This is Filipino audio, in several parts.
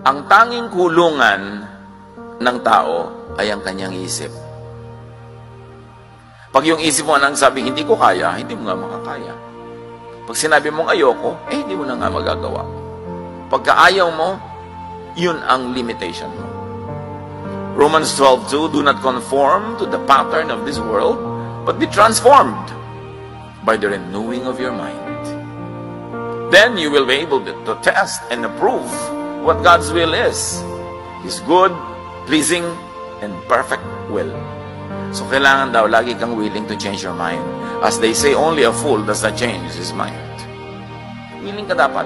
Ang tanging kulungan ng tao ay ang kanyang isip. Pag yung isip mo nang sabi, hindi ko kaya, hindi mo nga makakaya. Pag sinabi mong ayoko, hindi mo na nga magagawa. Pagka ayaw mo, yun ang limitation mo. Romans 12:2, do not conform to the pattern of this world, but be transformed by the renewing of your mind. Then you will be able to test and approve what God's will is. His good, pleasing, and perfect will. So kailangan daw lagi kang willing to change your mind. As they say, only a fool does not change his mind. Willing ka dapat.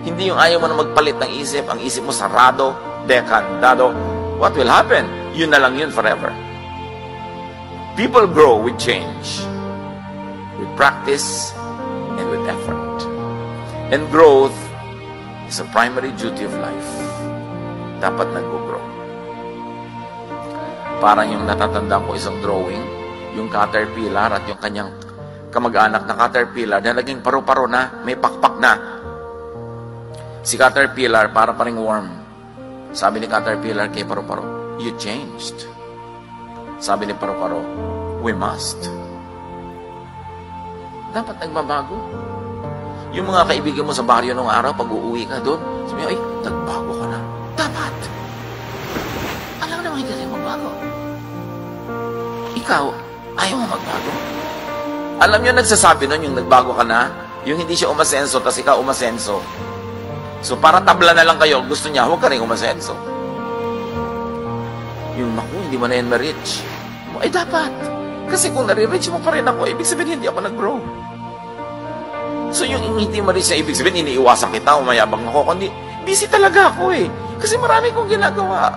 Hindi yung ayaw mo na magpalit ng isip, ang isip mo sarado, dekandado. What will happen? Yun na lang yun forever. People grow with change, with practice, and with effort. And growth is a primary duty of life. Dapat nag-grow. Parang yung natatandaan ko isang drawing, yung caterpillar at yung kanyang kamag-anak na caterpillar na naging paru-paro na, may pakpak na. Si caterpillar para paring worm. Sabi ni caterpillar kay paru-paro, you changed. Sabi ni paru-paro, we must. Dapat nagbabago. Yung mga kaibigan mo sa baryo nung araw, pag uuwi ka doon, sabi ay, nagbago ka na. Dapat. Alam naman hindi ka magbago. Ikaw, ayaw mo magbago. Alam nyo, nagsasabi nun, yung nagbago ka na, yung hindi siya umasenso, tas ikaw umasenso. So, para tabla na lang kayo, gusto niya, huwag ka rin umasenso. Yung, naku, hindi mo na yan ma-reach. Ay, dapat. Kasi kung nare-reach mo pa rin ako, ibig sabihin, hindi ako nag-grow. So, yung hindi ma-reach na ibig sabihin, iniiwasan kita, umayabang ako, kundi, busy talaga ako eh. Kasi marami kong ginagawa.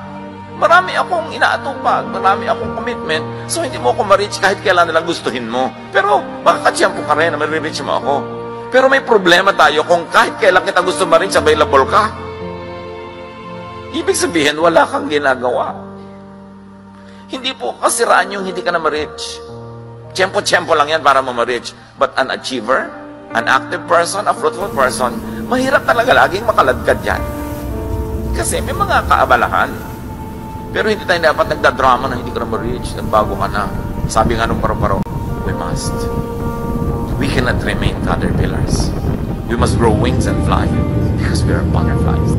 Marami akong inaatupag, marami akong commitment, so hindi mo ako ma-reach kahit kailan nalang gustuhin mo. Pero, makakatsyampo ka rin na ma-reach mo ako. Pero may problema tayo kung kahit kailan kita gusto ma-reach, available ka. Ibig sabihin, wala kang ginagawa. Hindi po kasiraan yung hindi ka na ma-reach. Tiyempo-tiyempo lang yan para mo ma-reach. But an achiever, an active person, a fruitful person, mahirap talaga laging makaladkad yan. Kasi may mga kaabalahan. Pero hindi tayo dapat nagdadrama na hindi ka na ma-reach, nagbago ka na. Sabi nga nung paru-paro, we must. We cannot remain caterpillars. We must grow wings and fly because we are butterflies.